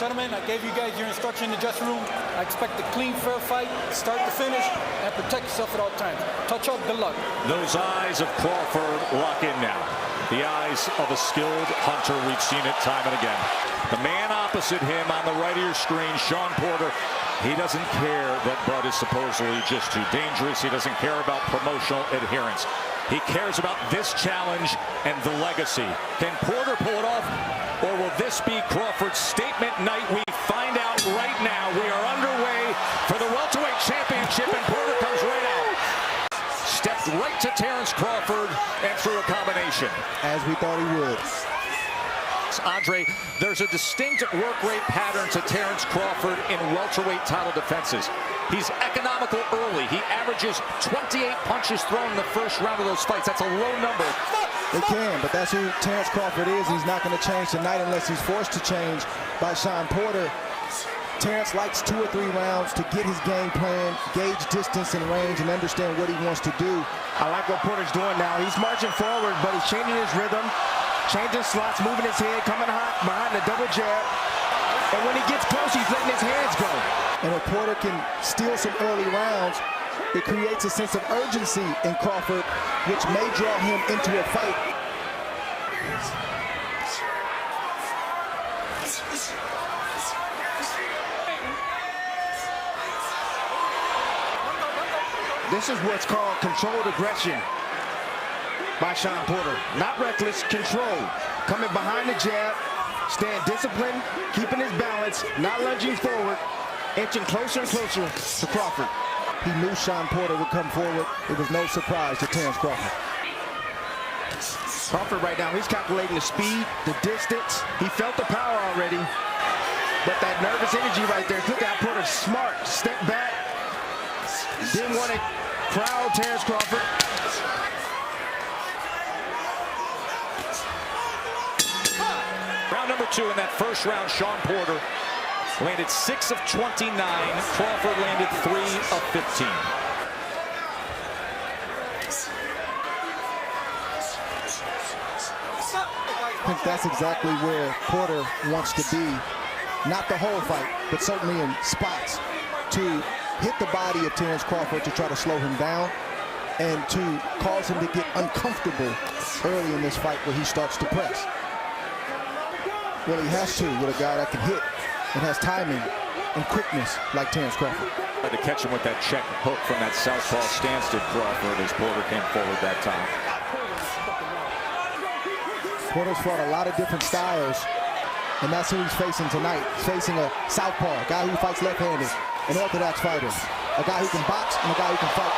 Gentlemen, I gave you guys your instruction in the dressing room. I expect a clean, fair fight, start to finish, and protect yourself at all times. Touch up, good luck. Those eyes of Crawford lock in now. The eyes of a skilled hunter. We've seen it time and again. The man opposite him on the right of your screen, Shawn Porter, he doesn't care that Bud is supposedly just too dangerous. He doesn't care about promotional adherence. He cares about this challenge and the legacy. Can Porter pull it off, or will this be Crawford's statement night? We find out right now. We are underway for the welterweight championship, and Porter comes right out. Stepped right to Terence Crawford and threw a combination. As we thought he would. Andre, there's a distinct work rate pattern to Terence Crawford in welterweight title defenses. He's economical early. He averages 28 punches thrown in the first round of those fights. That's a low number. They can, but that's who Terence Crawford is. He's not going to change tonight unless he's forced to change by Shawn Porter. Terence likes 2 or 3 rounds to get his game plan, gauge distance and range, and understand what he wants to do. I like what Porter's doing now. He's marching forward, but he's changing his rhythm, changing slots, moving his head, coming hot behind the double jab. And when he gets close, he's letting his hands go. And if Porter can steal some early rounds, it creates a sense of urgency in Crawford, which may draw him into a fight. This is what's called controlled aggression by Shawn Porter. Not reckless, controlled. Coming behind the jab, staying disciplined, keeping his balance, not lunging forward, inching closer and closer to Crawford. He knew Shawn Porter would come forward. It was no surprise to Terence Crawford. Crawford right now, he's calculating the speed, the distance. He felt the power already, but that nervous energy right there. Look at Porter, smart, step back. Didn't want to crowd Terence Crawford. Round number 2 in that first round, Shawn Porter landed 6 of 29. Crawford landed 3 of 15. I think that's exactly where Porter wants to be. Not the whole fight, but certainly in spots to hit the body of Terence Crawford to try to slow him down and to cause him to get uncomfortable early in this fight where he starts to press. Well, he has to with a guy that can hit and has timing and quickness like Terence Crawford. Tried to catch him with that check hook from that southpaw stance to Crawford as Porter came forward that time. Porter's fought a lot of different styles, and that's who he's facing tonight. He's facing a southpaw, a guy who fights left-handed, an orthodox fighter, a guy who can box and a guy who can fight,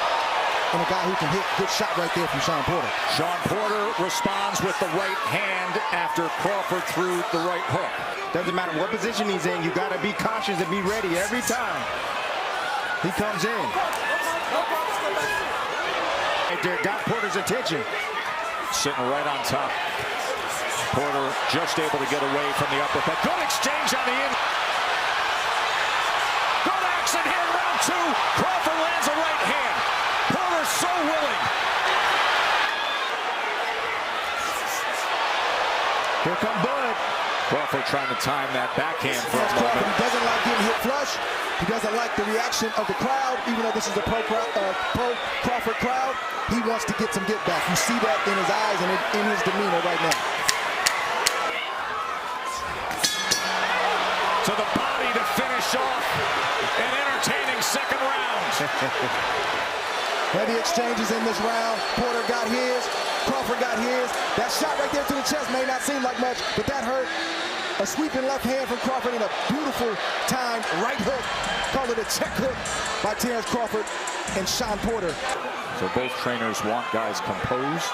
and a guy who can hit. Good shot right there from Shawn Porter. Shawn Porter responds with the right hand after Crawford threw the right hook. Doesn't matter what position he's in, you got to be cautious and be ready every time he comes in. Right there, got Porter's attention. Sitting right on top. Porter just able to get away from the uppercut. Good exchange on the in. Good action here in round 2. Crawford lands a right hand. Porter so willing. Here come Bud. Crawford trying to time that backhand for a Crawford, moment. he doesn't like getting hit flush. He doesn't like the reaction of the crowd, even though this is a pro-Crawford crowd. He wants to get some get back. You see that in his eyes and in his demeanor right now. To the body to finish off an entertaining second round. Heavy exchanges in this round. Porter got his. Crawford got his. That shot right there to the chest may not seem like much, but that hurt. A sweeping left hand from Crawford and a beautiful timed right hook. Call it a check hook by Terence Crawford and Shawn Porter. So both trainers want guys composed,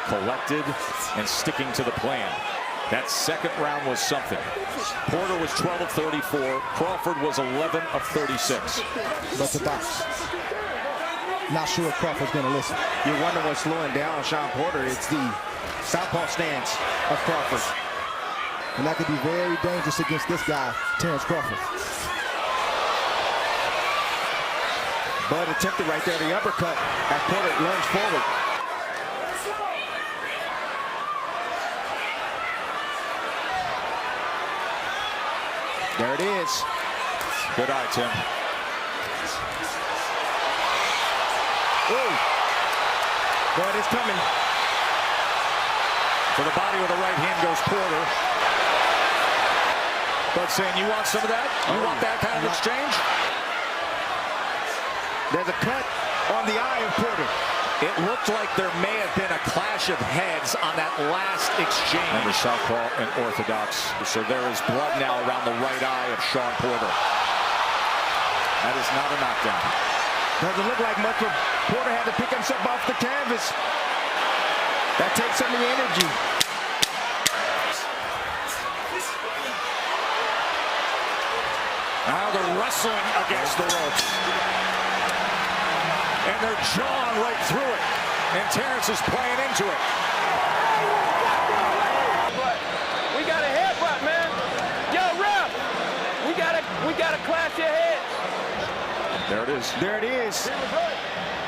collected, and sticking to the plan. That second round was something. Porter was 12 of 34. Crawford was 11 of 36. But the box. Not sure if Crawford's going to listen. You wonder what's slowing down Shawn Porter. It's the southpaw stance of Crawford. And that could be very dangerous against this guy, Terence Crawford. Bud attempted right there the uppercut as Porter lunged forward. There it is. Good eye, Tim. Ooh. But it's coming. To the body with the right hand goes Porter. But saying, you want some of that? You want that kind of exchange? There's a cut on the eye of Porter. It looked like there may have been a clash of heads on that last exchange. Remember, southpaw and orthodox. So there is blood now around the right eye of Shawn Porter. That is not a knockdown. Doesn't look like much, but Porter had to pick himself off the canvas. That takes some of the energy. Now they're wrestling against the ropes. And they're jawing right through it. And Terence is playing into it. We got a headbutt, man. Yo, ref, we gotta clash your head. There it is. There it is.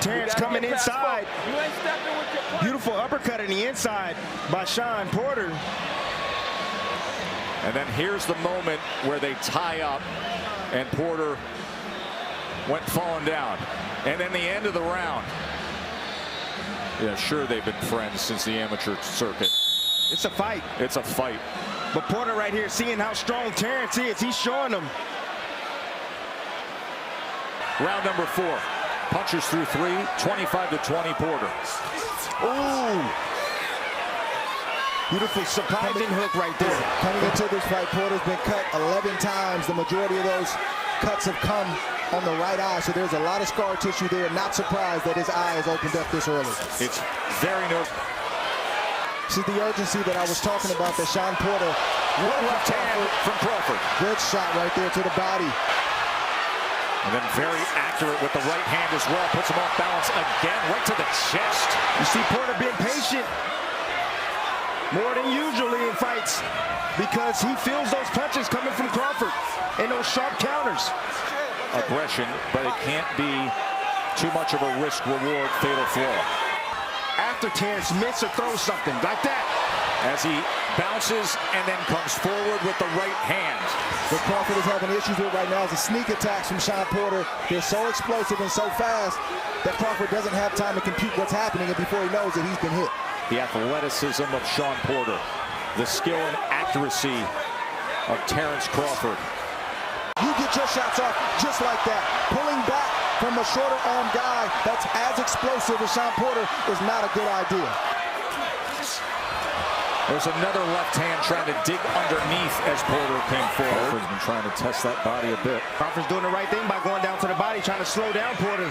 Terence coming inside. You ain't stepping with your punch. Beautiful uppercut in the inside by Shawn Porter. And then here's the moment where they tie up and Porter went falling down. And then the end of the round. Yeah, sure, they've been friends since the amateur circuit. It's a fight. It's a fight. But Porter right here, seeing how strong Terence is, he's showing them. Round number 4. Punches through 3, 25-20 Porter. Ooh. Beautiful surprising hook right there. Coming into this fight, Porter's been cut 11 times. The majority of those cuts have come on the right eye, so there's a lot of scar tissue there. Not surprised that his eye is opened up this early. It's very noticeable. This is the urgency that I was talking about that Shawn Porter. What left hand from Crawford. Good shot right there to the body. And then very accurate with the right hand as well. Puts him off balance again, right to the chest. You see Porter being patient more than usually in fights because he feels those punches coming from Crawford and those sharp counters. Aggression, but it can't be too much of a risk-reward fatal flaw. After Terence misses or throws something like that. As he bounces and then comes forward with the right hand. What Crawford is having issues with right now is the sneak attacks from Shawn Porter. They're so explosive and so fast that Crawford doesn't have time to compute what's happening, and before he knows it, he's been hit. The athleticism of Shawn Porter. The skill and accuracy of Terence Crawford. You get your shots off just like that. Pulling back from a shorter arm guy that's as explosive as Shawn Porter is not a good idea. There's another left hand trying to dig underneath as Porter came forward. Crawford's been trying to test that body a bit. Crawford's doing the right thing by going down to the body, trying to slow down Porter.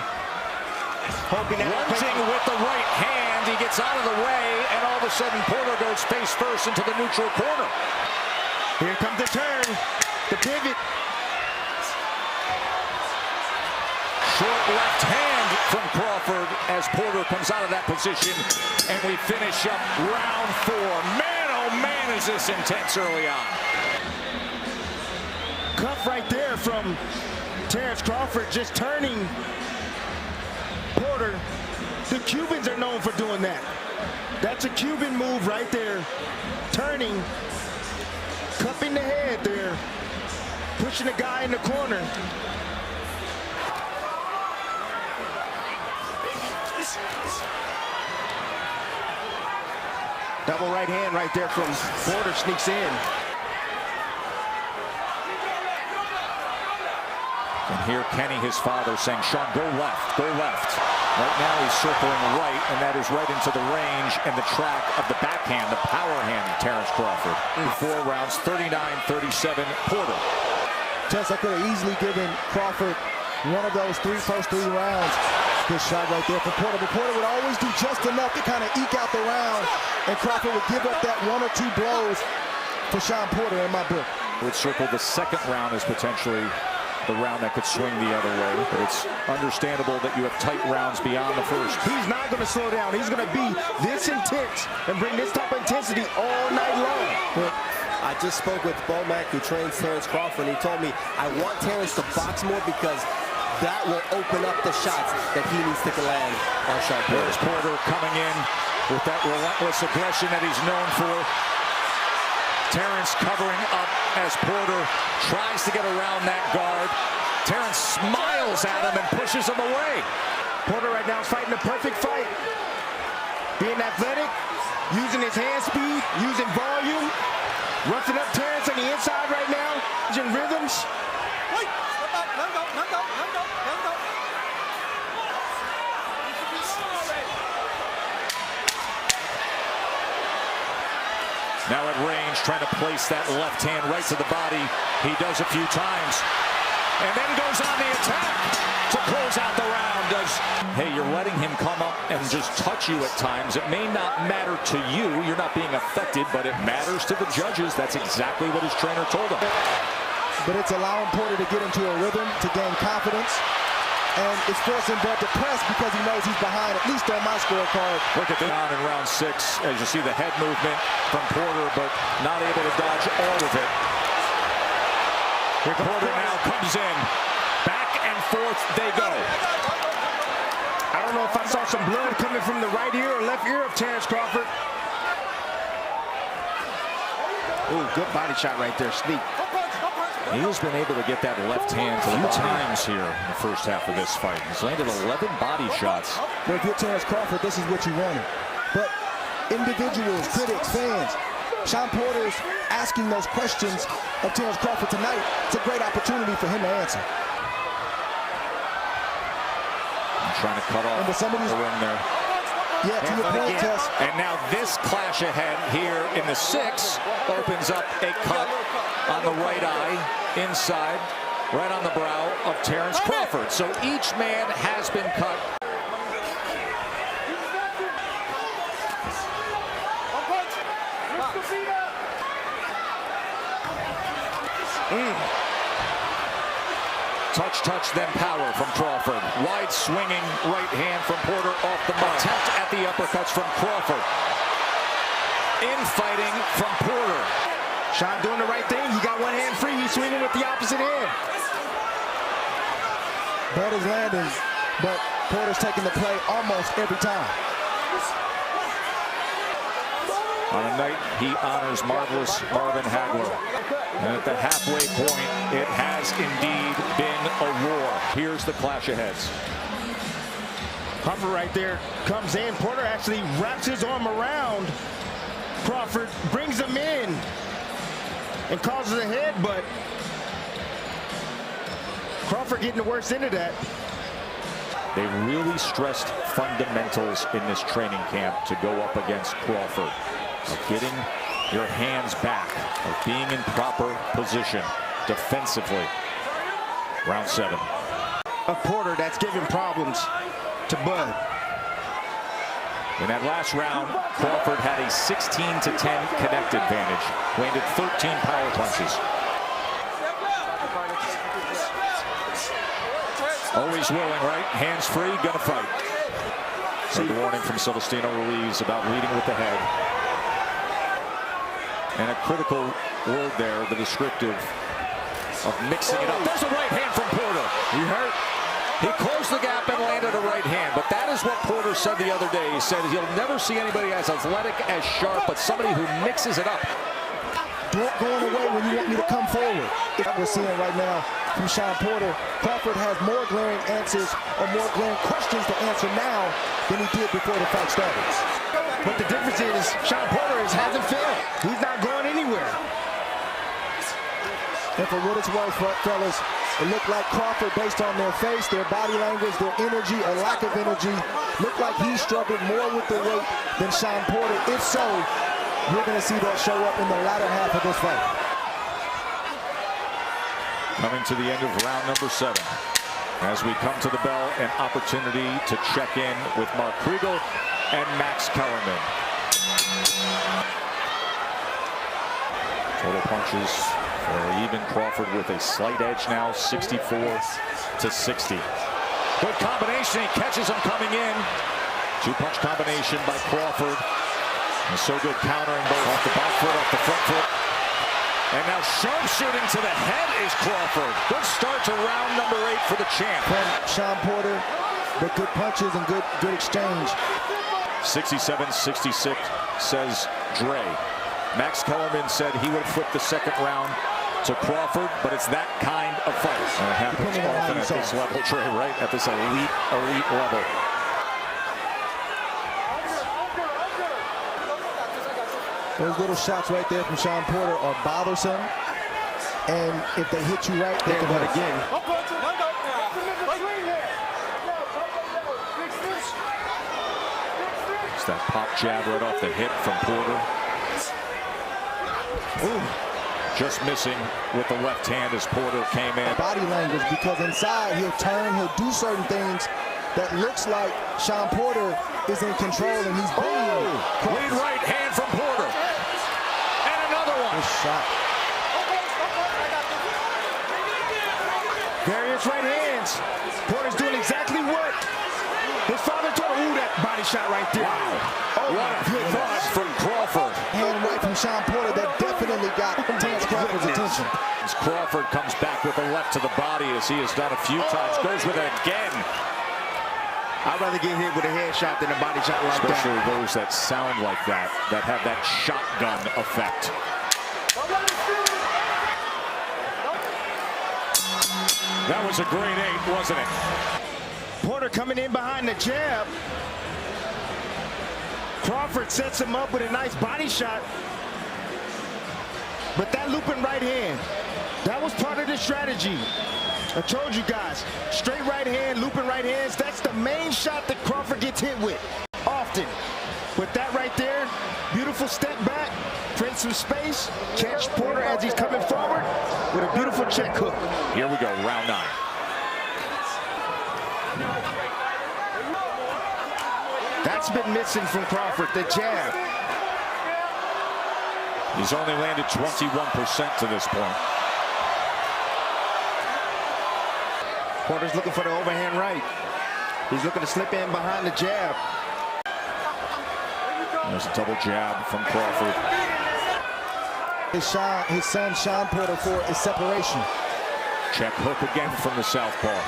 Hoping that lunging with the right hand, he gets out of the way, and all of a sudden Porter goes face first into the neutral corner. Here comes the turn, the pivot. Short left hand from Crawford as Porter comes out of that position, and we finish up round 4. Man, oh man, is this intense early on. Cuff right there from Terence Crawford, just turning Porter. The Cubans are known for doing that. That's a Cuban move right there. Turning, cupping the head there, pushing the guy in the corner. Double right hand right there from Porter, sneaks in. And here Kenny, his father, saying, Shawn, go left, go left. Right now he's circling right, and that is right into the range and the track of the backhand, the power hand of Terence Crawford. 4 rounds, 39-37, Porter. Tess, I could have easily given Crawford one of those first three rounds. Good shot right there for Porter, but Porter would always do just enough to kind of eke out the round, and Crawford would give up that 1 or 2 blows for Shawn Porter in my book. Would circle the second round as potentially the round that could swing the other way, but it's understandable that you have tight rounds beyond the first. He's not going to slow down. He's going to be this intense and bring this type of intensity all night long. Well, I just spoke with Bomac, who trains Terence Crawford, and he told me, I want Terence to box more because that will open up the shots that he needs to land on Shawn Porter. There's Porter coming in with that relentless aggression that he's known for. Terence covering up as Porter tries to get around that guard. Terence smiles at him and pushes him away. Porter right now is fighting the perfect fight. Being athletic, using his hand speed, using volume, roughing up Terence on the inside right now, using rhythms. Wait! Step back. Let him go. Let him go. Let him go. Let him go. Now at range, trying to place that left hand right to the body. He does a few times. And then goes on the attack to close out the round. Hey, you're letting him come up and just touch you at times. It may not matter to you. You're not being affected, but it matters to the judges. That's exactly what his trainer told him. But it's allowing Porter to get into a rhythm, to gain confidence. And it's forcing Bud to press because he knows he's behind, at least on my scorecard. Look at that on in round 6, as you see the head movement from Porter, but not able to dodge all of it. Here Porter now comes in. Back and forth they go. I don't know if I saw some blood coming from the right ear or left ear of Terence Crawford. Ooh, good body shot right there, sneak. He has been able to get that left hand a few times here in the first half of this fight. He's landed 11 body shots. Well, if you're Terence Crawford, this is what you wanted. But individuals, critics, fans, Shawn Porter's asking those questions of Terence Crawford tonight. It's a great opportunity for him to answer. Trying to cut off the ring there. Yeah, to your point, Tess. And now this clash ahead here in the 6 opens up a cut on the right eye, inside, right on the brow of Terence Crawford. So each man has been cut. Touch, then power from Crawford. Wide swinging right hand from Porter off the mark. Attempt at the uppercuts from Crawford. Infighting from Porter. Shawn doing the right thing. He got one hand free. He's swinging with the opposite hand. Bud is landing, but Porter's taking the play almost every time. On a night he honors marvelous Marvin Hagler. And at the halfway point, it has indeed been a war. Here's the clash of heads. Crawford right there comes in. Porter actually wraps his arm around Crawford, brings him in, and causes a headbutt. Crawford getting the worst end of that. They really stressed fundamentals in this training camp to go up against Crawford. Of getting your hands back, of being in proper position defensively. Round 7. A Porter that's giving problems to Bud. In that last round, Crawford had a 16-10 connect advantage. Landed 13 power punches. Always willing, right? Hands free, gonna fight. So the warning from Celestino Ruiz about leading with the head. And a critical word there, the descriptive of mixing it up. There's a right hand from Porter. You hurt? He closed the gap and landed a right hand. But that is what Porter said the other day. He said he'll never see anybody as athletic, as sharp, but somebody who mixes it up. Don't go away when you want me to come forward. What we're seeing right now from Shawn Porter, Crawford has more glaring answers or more glaring questions to answer now than he did before the fight started. But the difference is Shawn Porter hasn't failed. He's not going anywhere. And for what it's worth, fellas, it looked like Crawford, based on their face, their body language, their energy or lack of energy, looked like he struggled more with the weight than Shawn Porter. If so, you're going to see that show up in the latter half of this fight. Coming to the end of round number 7. As we come to the bell, an opportunity to check in with Mark Kriegel and Max Kellerman. Total punches for even Crawford with a slight edge now, 64-60. Good combination, he catches him coming in. 2-punch combination by Crawford. And so good countering both off the back foot, off the front foot. And now sharpshooting to the head is Crawford. Good start to round number 8 for the champ. From Shawn Porter, but good punches and good exchange. 67-66 says Dre. Max Kellerman said he would have flipped the second round to Crawford, but it's that kind of fight. And it happens often at this level, Trey, right? At this elite level. Those little shots right there from Shawn Porter are bothersome. And if they hit you right, they can hit again. It's that pop jab right off the hip from Porter. Ooh. Just missing with the left hand as Porter came in. Body language, because inside he'll turn, he'll do certain things that looks like Shawn Porter is in control and he's being. Lead right hand from Porter. And another one. Good shot. Various right hands. Porter's doing exactly what his father told him. Ooh, that body shot right there. Wow. Oh, what a good thought from Crawford. Hand right from Shawn Porter that definitely got Terence Crawford's attention. As Crawford comes back with a left to the body, as he has done a few times, goes with it again. I'd rather get hit with a head shot than a body shot like that. Especially those that sound like that have that shotgun effect. That was a great 8, wasn't it? Porter coming in behind the jab. Crawford sets him up with a nice body shot. But that looping right hand, that was part of the strategy. I told you guys, straight right hand, looping right hands, that's the main shot that Crawford gets hit with often. But that right there, beautiful step back, create some space, catch Porter as he's coming forward with a beautiful check hook. Here we go, round 9. That's been missing from Crawford, the jab. He's only landed 21% to this point. Porter's looking for the overhand right. He's looking to slip in behind the jab. There's a double jab from Crawford. His son, Shawn Porter, for is separation. Check hook again from the southpaw.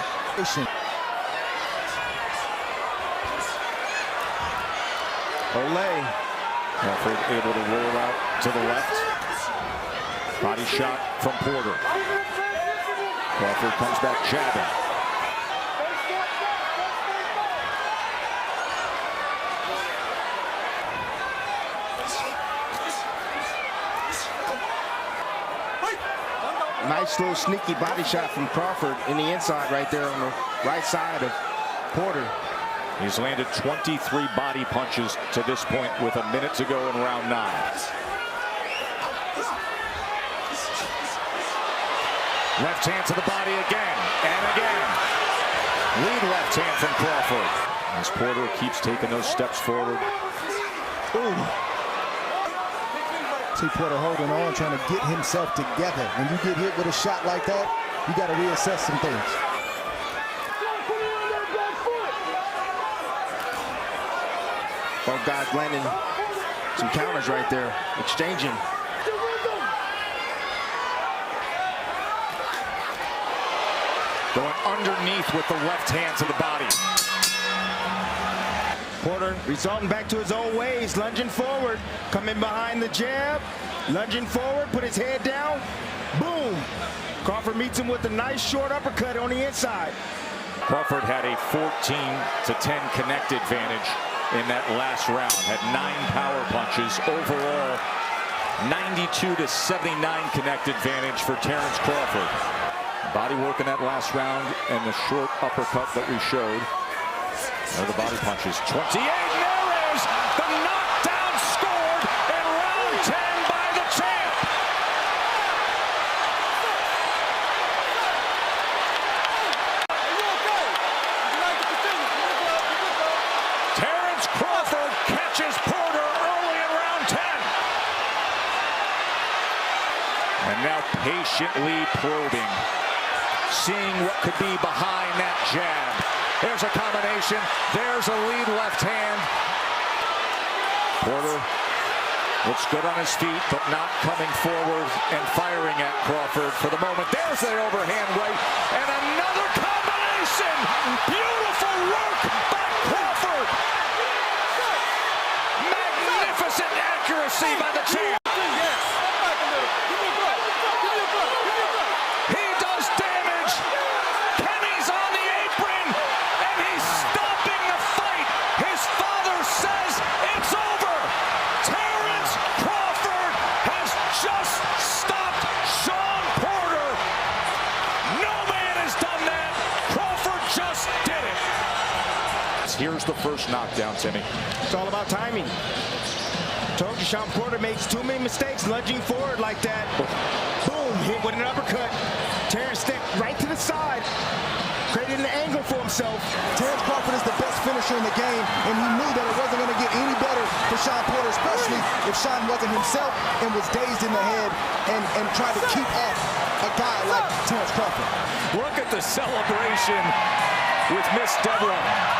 Olay. Crawford able to roll out to the left. Body shot from Porter. Crawford comes back jabbing. Nice little sneaky body shot from Crawford in the inside right there on the right side of Porter. He's landed 23 body punches to this point with a minute to go in round 9. Left hand to the body again and again. Lead left hand from Crawford. As Porter keeps taking those steps forward. Ooh. See Porter holding on, trying to get himself together. When you get hit with a shot like that, you got to reassess some things. Both guys landing some counters right there, exchanging. Going underneath with the left hand to the body. Porter resorting back to his old ways, lunging forward, coming behind the jab, lunging forward, put his head down, boom. Crawford meets him with a nice short uppercut on the inside. Crawford had a 14-10 connect advantage in that last round. Had 9 power punches. Overall, 92-79 connect advantage for Terence Crawford. Body work in that last round and the short uppercut that we showed. There are the body punches. 28, there is the knockdown scored in round 10 by the champ. Terence Crawford catches Porter early in round 10. And now patiently probing, seeing what could be behind that jab. There's a combination. There's a lead left hand. Porter looks good on his feet, but not coming forward and firing at Crawford for the moment. There's the overhand right, and another combination. Beautiful work by Crawford. Magnificent accuracy by the champ. Here's the first knockdown, Timmy. It's all about timing. Told you, Shawn Porter makes too many mistakes lunging forward like that. Boom, hit with an uppercut. Terence stepped right to the side, created an angle for himself. Terence Crawford is the best finisher in the game, and he knew that it wasn't going to get any better for Shawn Porter, especially if Shawn wasn't himself and was dazed in the head and tried to keep off a guy like Terence Crawford. Look at the celebration with Miss Deborah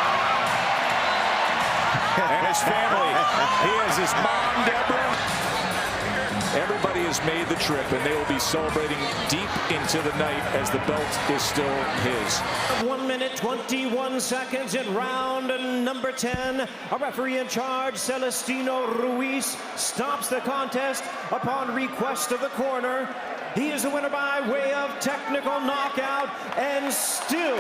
and his family. He has his mom, Deborah. Everybody has made the trip, and they will be celebrating deep into the night as the belt is still his. 1 minute, 21 seconds in round number 10. A referee in charge, Celestino Ruiz, stops the contest upon request of the corner. He is the winner by way of technical knockout, and still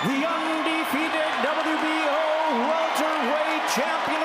the undefeated WBO welterweight champion.